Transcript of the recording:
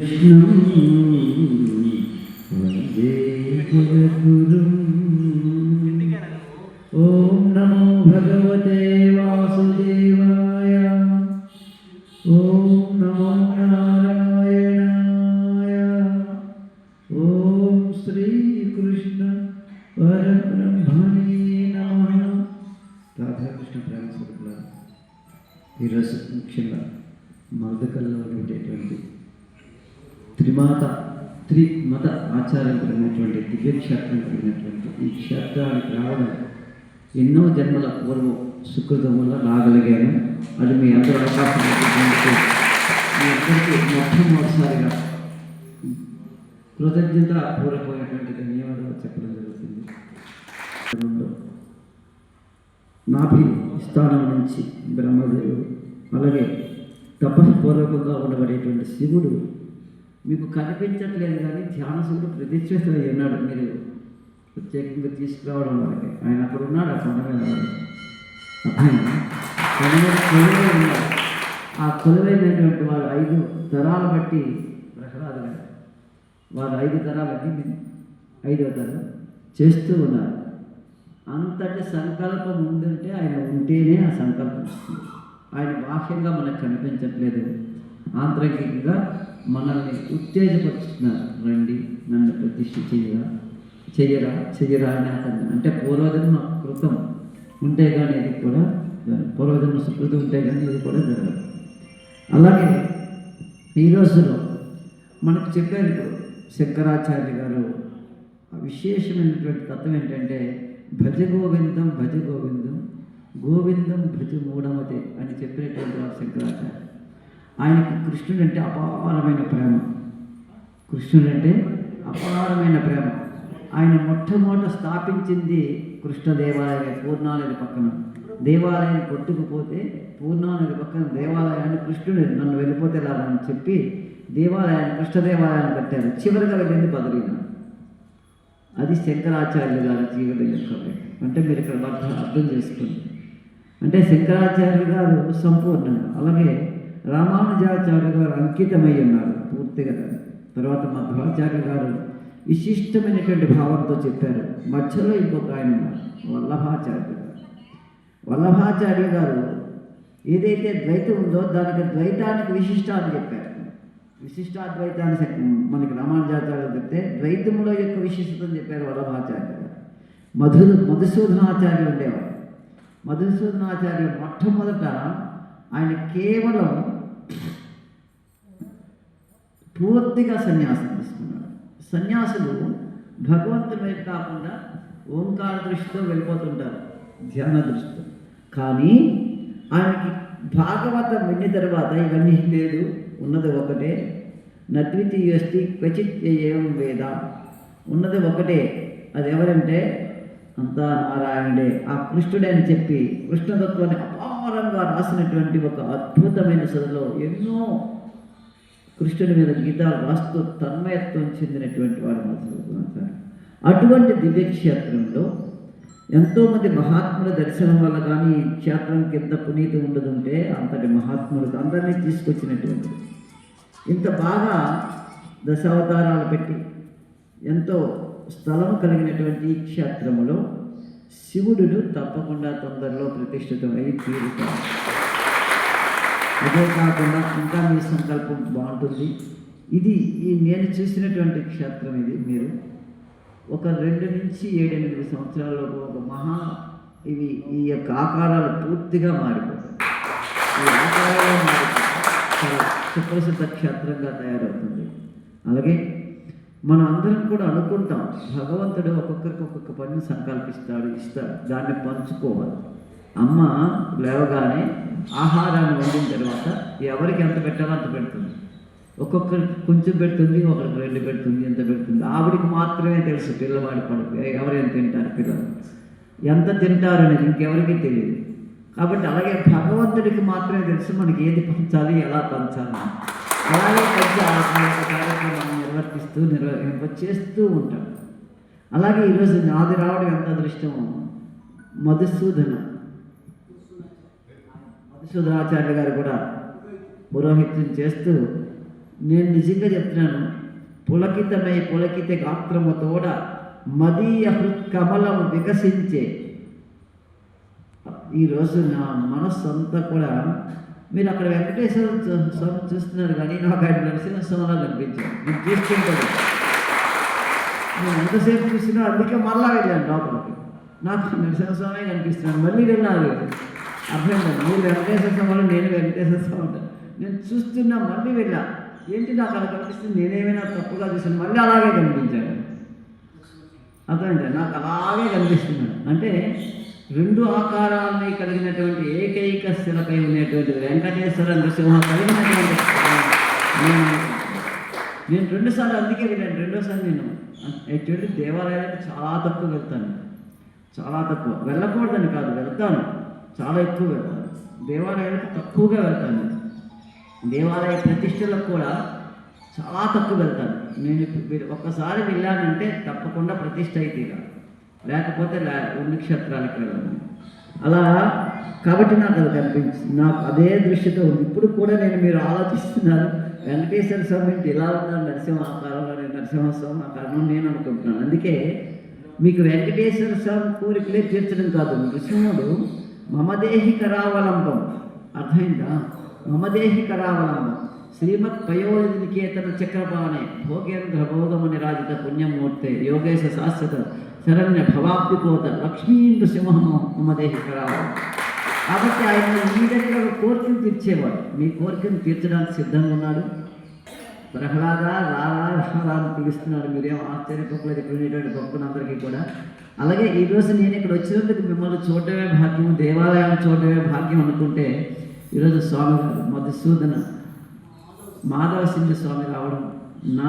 వందే జగద్గురుం. ఓం నమో భగవతే వాసుదేవాయ. ఓం నమో నారాయణాయ. ఓం శ్రీకృష్ణ పరబ్రహ్మణే నమః. రాధాకృష్ణ ప్రేమ స్వరూపుల ఈరోజు ముఖ్యంగా మర్దకల్లో ఉండేటువంటి త్రిమత ఆచారం కలిగినటువంటి దివ్యక్షేత్రం కలిగినటువంటి ఈ క్షేత్రానికి రావడం ఎన్నో జన్మల పూర్వం సుకృతం వల్ల రాగలిగాను. అది మీ అందరూ అవకాశం ఇచ్చినందుకు మీ అందరికీ మొట్టమొదటిసారిగా కృతజ్ఞత పూర్వకమైనటువంటి ధన్యవాదాలు చెప్పడం జరుగుతుంది. నాభి స్థానం నుంచి బ్రహ్మదేవుడు, అలాగే తపస్పూర్వకంగా ఉండబడేటువంటి శివుడు మీకు కనిపించట్లేదు, కానీ ధ్యానశివుడు ప్రతిష్ఠిత ఉన్నాడు. మీరు ప్రత్యేకంగా తీసుకురావడం వరకే ఆయన అక్కడ ఉన్నాడు. ఆ కొండ మీద ఆయన కొలువై ఉన్నాడు. ఆ కొలువైనటువంటి వాడు 5 తరాలు బట్టి ప్రహ్లాద గారు వారు 5 తరాలు బట్టి 5వ తరం చేస్తూ ఉన్నారు. అంతటి సంకల్పం ఉందంటే ఆయన ఉంటేనే ఆ సంకల్పం వస్తుంది. ఆయన బాహ్యంగా మనకు కనిపించట్లేదు, ఆంతరికంగా మనల్ని ఉత్తేజపరుస్తున్నారు. రండి, నన్ను ప్రతిష్ఠ చెయ్యరా అని అతను అంటే పూర్వజన్మ కృతం ఉంటే కానీ ఇది కూడా పూర్వజన్మ సుకృతం ఉంటే కానీ ఇది కూడా జరగదు. అలాగే ఈ రోజులో మనకు చెప్పారు ఇప్పుడు శంకరాచార్య గారు విశేషమైనటువంటి తత్వం ఏంటంటే భజ గోవిందం భజ గోవిందం గోవిందం భజ మూఢమతే అని చెప్పినటువంటి శంకరాచార్య. ఆయనకు కృష్ణుడు అంటే అపారమైన ప్రేమ. ఆయన మొట్టమొదట స్థాపించింది కృష్ణ దేవాలయం పూర్ణానది పక్కన. దేవాలయం కొట్టుకుపోతే పూర్ణానది పక్కన దేవాలయాన్ని కృష్ణుడు నన్ను వెళ్ళిపోతే లాగా అని చెప్పి దేవాలయాన్ని కృష్ణ దేవాలయాన్ని కట్టారు. చివరిగా వెళ్ళింది బద్రీనాథ్. అది శంకరాచార్యులు గారి జీవితం యొక్క అంటే మీరు ఇక్కడ అర్థం చేసుకోండి. అంటే శంకరాచార్య గారు సంపూర్ణంగా, అలాగే రామానుజాచార్య గారు అంకితమై ఉన్నారు పూర్తిగా. తర్వాత మధ్వాచార్య గారు విశిష్టమైనటువంటి భావంతో చెప్పారు. మధ్యలో ఇంకొక ఆయన ఉన్నారు వల్లభాచార్య గారు ఏదైతే ద్వైతం ఉందో దానికి ద్వైతానికి విశిష్టాన్ని చెప్పారు. విశిష్టాద్వైతాన్ని మనకి రామానుజాచార్యులు చెప్తే ద్వైతంలో యొక్క విశిష్టతను చెప్పారు వల్లభాచార్య గారు. మధుసూదనాచార్యులు ఉండేవారు. మధుసూదనాచార్యులు మొట్టమొదట ఆయన కేవలం పూర్తిగా సన్యాసం తీసుకున్నారు. సన్యాసులు భగవంతుని వైపు కాకుండా ఓంకార దృష్టితో వెళ్ళిపోతుంటారు, ధ్యాన దృష్టితో. కానీ ఆయనకి భాగవతం విన్న తర్వాత ఇవన్నీ లేదు, ఉన్నది ఒకటే, నద్వితీయస్తి క్వచిత్ ఏం వేద, ఉన్నది ఒకటే. అది ఎవరంటే అంతా నారాయణుడే, ఆ కృష్ణుడే అని చెప్పి కృష్ణతత్వాన్ని అపారంగా రాసినటువంటి ఒక అద్భుతమైన సదలో ఎన్నో కృష్ణుడి మీద గీతాలు రాస్తూ తన్మయత్వం చెందినటువంటి వారు మధుసూదనాచార్య. అటువంటి దివ్యక్షేత్రంలో ఎంతోమంది మహాత్ముల దర్శనం వల్ల కానీ ఈ క్షేత్రంకి ఎంత పునీతి ఉండదుంటే అంతటి మహాత్ములకు అందరినీ తీసుకొచ్చినటువంటిది. ఇంత బాగా దశావతారాలు పెట్టి ఎంతో స్థలం కలిగినటువంటి ఈ క్షేత్రములో శివుడు తప్పకుండా తొందరలో ప్రతిష్ఠితమై తీరుతాడు. అదే కాకుండా ఇంకా మీ సంకల్పం బాగుంటుంది. ఇది నేను చూసినటువంటి క్షేత్రం ఇది. మీరు ఒక 2 నుంచి 7-8 సంవత్సరాల్లో ఒక ఈ యొక్క ఆకారాలు పూర్తిగా మారిపోతాయి. ఈ ఆకారాలు చాలా సుప్రసిద్ధ క్షేత్రంగా తయారవుతుంది. అలాగే మనం అందరం కూడా అనుకుంటాం భగవంతుడు ఒక్కొక్కరికి ఒక్కొక్క పనిని సంకల్పిస్తాడు, ఇస్తాడు, దాన్ని పంచుకోవాలి. అమ్మ లేవగానే ఆహారాన్ని వండిన తర్వాత ఎవరికి ఎంత పెట్టాలో అంత పెడుతుంది. ఒక్కొక్కరికి కొంచెం పెడుతుంది, ఒకరికి 2 పెడుతుంది, ఎంత పెడుతుంది ఆవిడికి మాత్రమే తెలుసు. పిల్లవాడి పడుకు ఎవరు ఎంత తింటారు, పిల్లలు ఎంత తింటారు అనేది ఇంకెవరికి తెలియదు. కాబట్టి అలాగే భగవంతుడికి మాత్రమే తెలుసు మనకి ఏది పంచాలి, ఎలా పంచాలి. అలాగే పంచి కార్యక్రమాన్ని చేస్తూ ఉంటాం. అలాగే ఈరోజు నాది రావడం ఎంత అదృష్టమో. మధుసూదనాచార్య గారు కూడా పురోహిత్యం చేస్తూ నేను నిజంగా చెప్తున్నాను, పులకితమై పులకిత గాత్రముతోడ మదీయ హృత్కమలం వికసించే ఈరోజు నా మనస్సు అంతా కూడా, మీరు అక్కడ వెంకటేశ్వర స్వామి చూస్తున్నారు కానీ నాకు ఆయన నరసింహస్వామిలా కనిపించారు. నేను చూస్తుంటాను, నేను ఎంతసేపు చూసినా అందుకే మళ్ళా వెళ్ళాను లోపలికి. నాకు నరసింహస్వామి కనిపిస్తున్నాను. మళ్ళీ వెళ్ళారు, అర్థమైంది. మీరు వెంకటేశ్వర స్వామి, నేను వెంకటేశ్వర స్వామి ఉంటాను. నేను చూస్తున్నా, మళ్ళీ వెళ్ళా. ఏంటి నాకు అలా కనిపిస్తుంది, నేనేమైనా తప్పుగా చూసాను, మళ్ళీ అలాగే కనిపించాను. అర్థమైంది, నాకు అలాగే కనిపిస్తున్నాను. అంటే రెండు ఆకారాలని కలిగినటువంటి ఏకైక శిలపై ఉండేటువంటి వెంకటేశ్వర నృసింహ కలిగినటువంటి నేను రెండుసార్లు అందుకే వెళ్ళాను. రెండోసారి నేను యాక్చువల్లీ దేవాలయాలకు చాలా తక్కువ వెళ్తాను, చాలా తక్కువ. వెళ్ళకూడదని కాదు, వెళ్తాను, చాలా ఎక్కువ వెళ్తాను. దేవాలయాలకు తక్కువగా వెళ్తాను. దేవాలయ ప్రతిష్టలకు కూడా చాలా తక్కువ వెళ్తాను. నేను ఒక్కసారి వెళ్ళానంటే తప్పకుండా ప్రతిష్ట అయితే కాదు, లేకపోతే పుణ్యక్షేత్రాలకు వెళ్ళాను. అలా కాబట్టి నాకు అది కనిపించింది, నాకు అదే దృష్టితో ఉంది. ఇప్పుడు కూడా మీరు ఆలోచిస్తున్నారు, వెంకటేశ్వర స్వామి ఇలా ఉన్నారు నరసింహ ఆకారంలో, నరసింహస్వామి ఆకారంలో నేను అనుకుంటున్నాను. అందుకే మీకు వెంకటేశ్వర స్వామి కోరికలే తీర్చడం కాదు, నృసింహుడు మమదేహి కరావలంబం. అర్థమైందా? మమదేహి కరావలంబం. శ్రీమత్ పయోనిధి నికేతన చక్రపాణే భోగేంద్ర భోగమ నిరాజిత పుణ్యమూర్తే యోగేశ శాశ్వత శరణ్య భవాబ్దికోత లక్ష్మీ నృసింహము మమదేహి కరావలం. కాబట్టి ఆయన మీ దగ్గర కోరికను తీర్చేవాడు, మీ కోరికను తీర్చడానికి సిద్ధంగా ఉన్నాడు. ప్రహ్లాద రారా రారా అని పిలుస్తున్నాడు. మీరేం ఆశ్చర్యపోకలేదు ఇక్కడ ఉండేటువంటి భక్తులందరికీ కూడా. అలాగే ఈరోజు నేను ఇక్కడ వచ్చినందుకు మిమ్మల్ని చూడటమే భాగ్యం, దేవాలయాన్ని చూడటమే భాగ్యం అనుకుంటే, ఈరోజు స్వామి గారు మధుసూదన మాధవ సింధు స్వామి రావడం నా